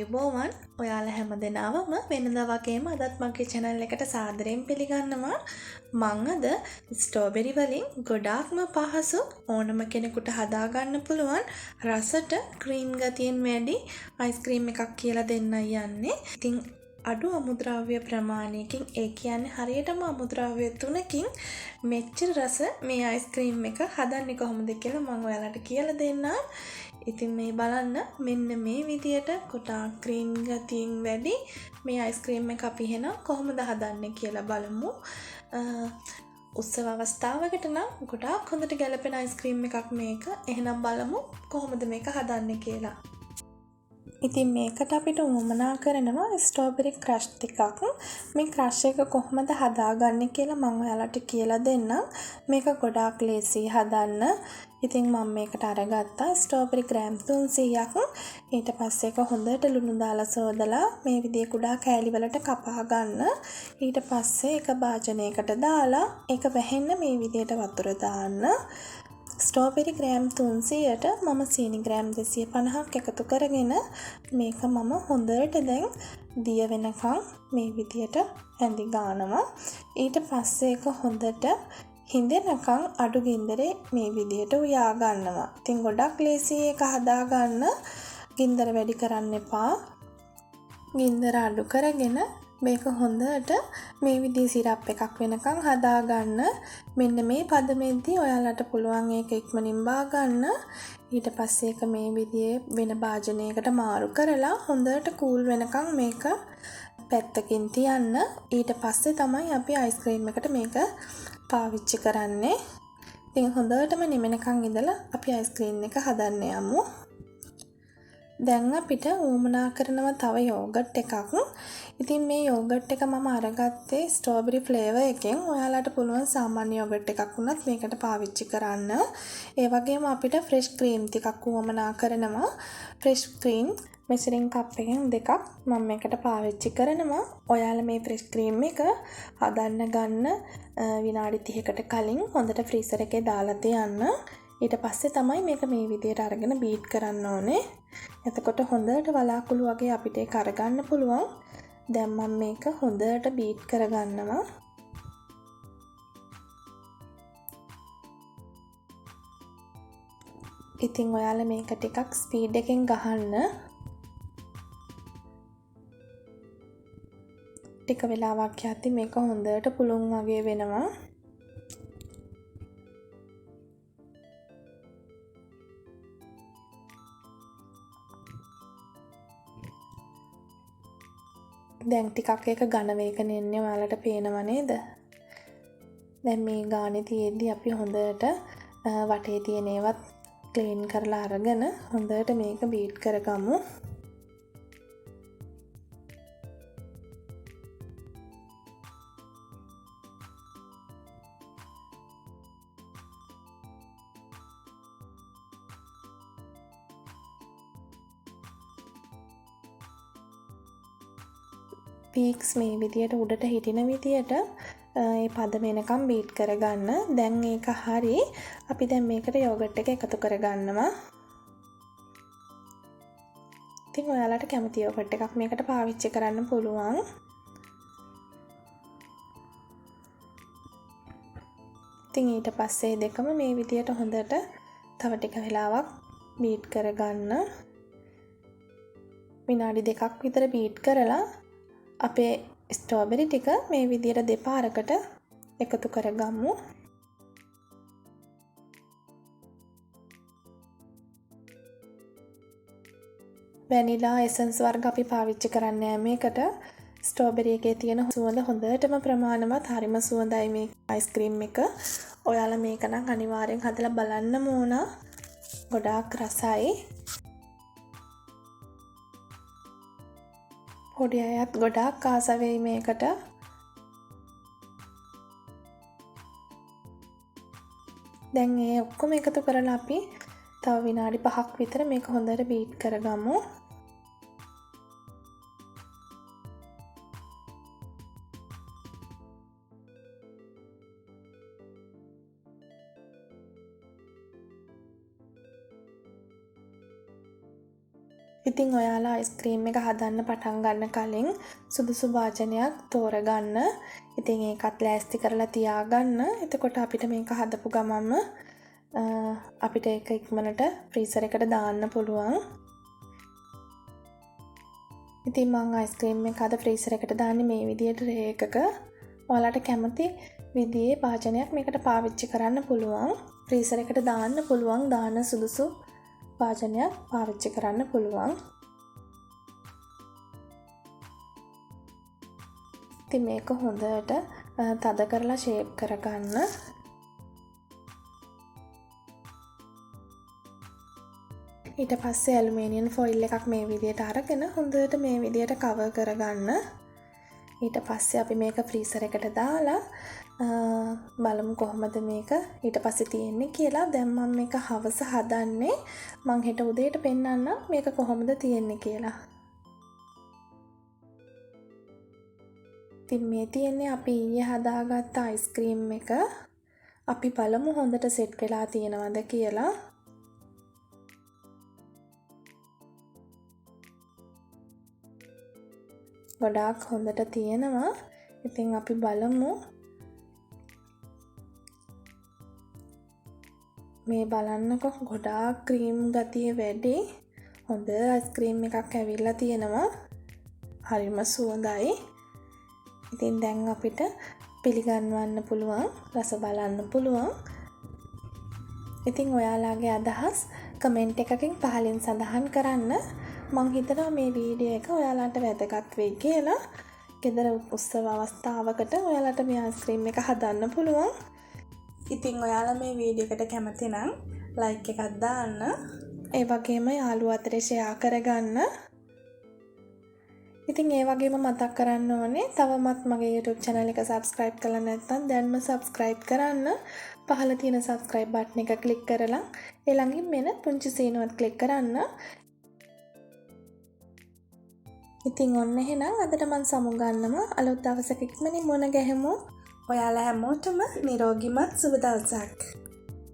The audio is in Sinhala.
ආයුබෝවන් ඔයාලා හැමදෙනාවම වෙනදා වගේම අදත් මගේ channel එකට සාදරයෙන් පිළිගන්නවා. මම අද ස්ට්‍රෝබෙරි වලින් ගොඩාක්ම පහසු ඕනම කෙනෙකුට හදා ගන්න පුළුවන් රසට ක්‍රීම් ගතියෙන් වැඩි අයිස්ක්‍රීම් එකක් කියලා දෙන්නයි යන්නේ. ඉතින් අඩු අමුද්‍රව්‍ය ප්‍රමාණයකින් ඒ කියන්නේ හරියටම අමුද්‍රව්‍ය 3කින් මෙච්චර රස මේ අයිස්ක්‍රීම් එක හදන්නේ කොහොමද කියලා මම ඔයාලට කියලා දෙන්නම්. ඉතින් මේ බලන්න මෙන්න මේ විදියට ගොඩාක් ක්‍රීම් ගතියෙන් වැඩි මේ අයිස්ක්‍රීම් එක අපි එහෙනම් කොහොමද හදන්නේ කියලා බලමු. උත්සව අවස්ථාවකට නම් ගොඩාක් හොඳට ගැලපෙන අයිස්ක්‍රීම් එකක් මේක. එහෙනම් බලමු කොහොමද මේක හදන්නේ කියලා. ඉතින් මේකට අපිට උවමනා කරනවා ස්ට්‍රෝබෙරි ක්‍රෂ් ටිකක්. මේ ක්‍රෂ් එක කොහොමද හදාගන්නේ කියලා මම ඔයාලට කියලා දෙන්නම්. මේක ගොඩාක් ලේසි හදන්න. ඉතින් මම මේකට අරගත්තා ස්ට්‍රෝබෙරි ග්‍රෑම් 300ක්. ඊට පස්සේ ඒක හොඳට ලුණු දාලා සෝදලා මේ විදිහේ කුඩා කෑලි වලට කපා ගන්න. ඊට පස්සේ ඒක භාජනයකට දාලා ඒක වැහෙන්න මේ විදිහට වතුර දාන්න. ස්ට්‍රෝබෙරි ග්‍රෑම් 300ට මම සීනි ග්‍රෑම් 250ක් එකතු කරගෙන මේක මම හොඳට දැන් දිය වෙනකන් මේ විදියට ඇඳි ගන්නවා. ඊට පස්සේ ඒක හොඳට හිඳෙනකන් අඩු ගින්දරේ මේ විදියට උයා ගන්නවා. ඉතින් ගොඩක් ලේසි ඒක හදා ගන්න. ගින්දර වැඩි කරන්න එපා. ගින්දර අඩු කරගෙන මේක හොඳට මේ විදිහේ සිරප් එකක් වෙනකන් හදා ගන්න. මෙන්න මේ පදමෙන්දී ඔයාලට පුළුවන් ඒක ඉක්මනින් බා ගන්න. ඊට පස්සේ ඒක මේ විදිහේ වෙන භාජනයකට මාරු කරලා හොඳට කූල් වෙනකන් මේක පැත්තකින් තියන්න. ඊට පස්සේ තමයි අපි අයිස්ක්‍රීම් එකට මේක පාවිච්චි කරන්නේ. ඉතින් හොඳටම නිමෙනකන් ඉඳලා අපි අයිස්ක්‍රීම් එක හදන්න යමු. දැන් අපිට උවමනා කරනවා තව යෝගට් එකක්. ඉතින් මේ යෝගට් එක මම අරගත්තේ ස්ට්‍රෝබෙරි ෆ්ලේවර් එකෙන්. ඔයාලට පුළුවන් සාමාන්‍ය යෝගට් එකක් වුණත් මේකට පාවිච්චි කරන්න. ඒ වගේම අපිට ෆ්‍රෙෂ් ක්‍රීම් ටිකක් උවමනා කරනවා. ෆ්‍රෙෂ් ක්‍රීම් මෙසරින් කප් එකෙන් 2ක් මම මේකට පාවිච්චි කරනවා. ඔයාලා මේ ෆ්‍රෙෂ් ක්‍රීම් එක හදන්න ගන්න විනාඩි 30කට කලින් හොඳට ෆ්‍රීසර් එකේ දාලා තියන්න. ඊට පස්සේ තමයි මේක මේ විදියට අරගෙන බීට් කරන්න ඕනේ. එතකොට හොඳට වලාකුළු වගේ අපිට ඒක අරගන්න පුළුවන්. දැන් මම මේක හොඳට බීට් කරගන්නවා. ඉතින් ඔයාලා මේක ටිකක් ස්පීඩ් එකෙන් ගහන්න. ටික වෙලාවක් යද්දි මේක හොඳට පුළුන් වගේ වෙනවා. දැන් ටිකක් එක ඝන වේගන එන්නේ ඔයාලට පේනව නේද? දැන් මේ ගානේ තියෙද්දි අපි හොඳට වටේ තියෙන ඒවත් ක්ලීන් කරලා අරගෙන හොඳට මේක බීට් කරගමු. පීක්ස් මේ විදියට උඩට හිටින විදියට ඒ පද වෙනකම් බීට් කරගන්න. දැන් ඒක හරි. අපි දැන් මේකට යෝගට් එක එකතු කරගන්නවා. ඉතින් ඔයාලට කැමති යෝගට් එකක් මේකට පාවිච්චි කරන්න පුළුවන්. ඉතින් ඊට පස්සේ දෙකම මේ විදියට හොඳට තව ටික වෙලාවක් බීට් කරගන්න. විනාඩි 2ක් විතර බීට් කරලා අපේ ස්ට්‍රෝබෙරි ටික මේ විදියට දෙපාරකට එකතු කරගමු. වැනිලා එසන්ස් වර්ග අපි පාවිච්චි කරන්නේ මේකට. ස්ට්‍රෝබෙරි එකේ තියෙන සුවඳ හොඳටම ප්‍රමාණවත් හරිම සුවඳයි මේ අයිස්ක්‍රීම් එක. ඔයාලා මේක නම් අනිවාර්යෙන් හදලා බලන්නම ඕන. ගොඩාක් රසයි. පොඩි අයත් ගොඩාක් ආස වෙයි මේකට. දැන් මේ ඔක්කොම එකතු කරලා අපි තව විනාඩි 5ක් විතර මේක හොඳට බීට් කරගමු. ඉතින් ඔයාලා අයිස්ක්‍රීම් එක හදන්න පටන් ගන්න කලින් සුදුසු වාජනයක් තෝරගන්න. ඉතින් ඒකත් ලෑස්ති කරලා තියාගන්න. එතකොට අපිට මේක හදපු ගමන්ම අපිට ඒක ඉක්මනට ෆ්‍රීසර් එකට දාන්න පුළුවන්. ඉතින් මම අයිස්ක්‍රීම් එක අද ෆ්‍රීසර් එකට දාන්නේ මේ විදියට රේ එකක. ඔයාලට කැමති විදිහේ වාජනයක් මේකට පාවිච්චි කරන්න පුළුවන්. ෆ්‍රීසර් එකට දාන්න පුළුවන් දාන සුදුසු වාජනයක් පාවිච්චි කරන්න පුළුවන්. ඉතින් මේක හොඳට තද කරලා ෂේප් කරගන්න. ඊට පස්සේ ඇලුමිනියම් ෆොයිල් එකක් මේ විදියට අරගෙන හොඳට මේ විදියට කවර් කරගන්න. ඊට පස්සේ අපි මේක ෆ්‍රීසර් එකට දාලා බලමු කොහොමද මේක ඊට පස්සේ තියෙන්නේ කියලා. දැන් මම මේක හවස හදන්නේ. මං හෙට උදේට පෙන්නන්නම් මේක කොහොමද තියෙන්නේ කියලා. ඉතින් මේ තියෙන්නේ අපි ඊයේ හදාගත්ත අයිස්ක්‍රීම් එක. අපි බලමු හොඳට සෙට් වෙලා තියෙනවද කියලා. ගොඩාක් හොඳට තියෙනවා. ඉතින් අපි බලමු. මේ බලන්නකො ගොඩාක් ක්‍රීම් ගතිය වැඩි. හොඳ අයිස්ක්‍රීම් එකක් ඇවිල්ලා තියෙනවා. හරිම සුවඳයි. ඉතින් දැන් අපිට පිළිගන්වන්න පුළුවන්, රස බලන්න පුළුවන්. ඉතින් ඔයාලාගේ අදහස් කමෙන්ට් එකකින් පහලින් සඳහන් කරන්න. මං හිතනවා මේ වීඩියෝ එක ඔයාලට වැදගත් වෙයි කියලා. ගෙදර උත්සව අවස්ථාවකට ඔයාලට මේ අයිස්ක්‍රීම් එක හදන්න පුළුවන්. ඉතින් ඔයාලා මේ වීඩියෝ එකට කැමති නම් ලයික් එකක් දාන්න. ඒ වගේම යාළුවෝ අතරේ ෂෙයා කරගන්න. ඉතින් ඒ වගේම මතක් කරන්න ඕනේ තවමත් මගේ YouTube channel එක subscribe කරලා නැත්නම් දැන්ම subscribe කරන්න. පහළ තියෙන subscribe button එක click කරලා ඒ ළඟින් මෙන්න පුංචි සීනුවත් click කරන්න. ඉතින් ඔන්න එහෙනම් අදට මම සමුගන්නවා. අලුත් දවසක ඉක්මනින් මුණ ගැහෙමු. ඔයාලා හැමෝටම නිරෝගිමත් සුබ දවසක්.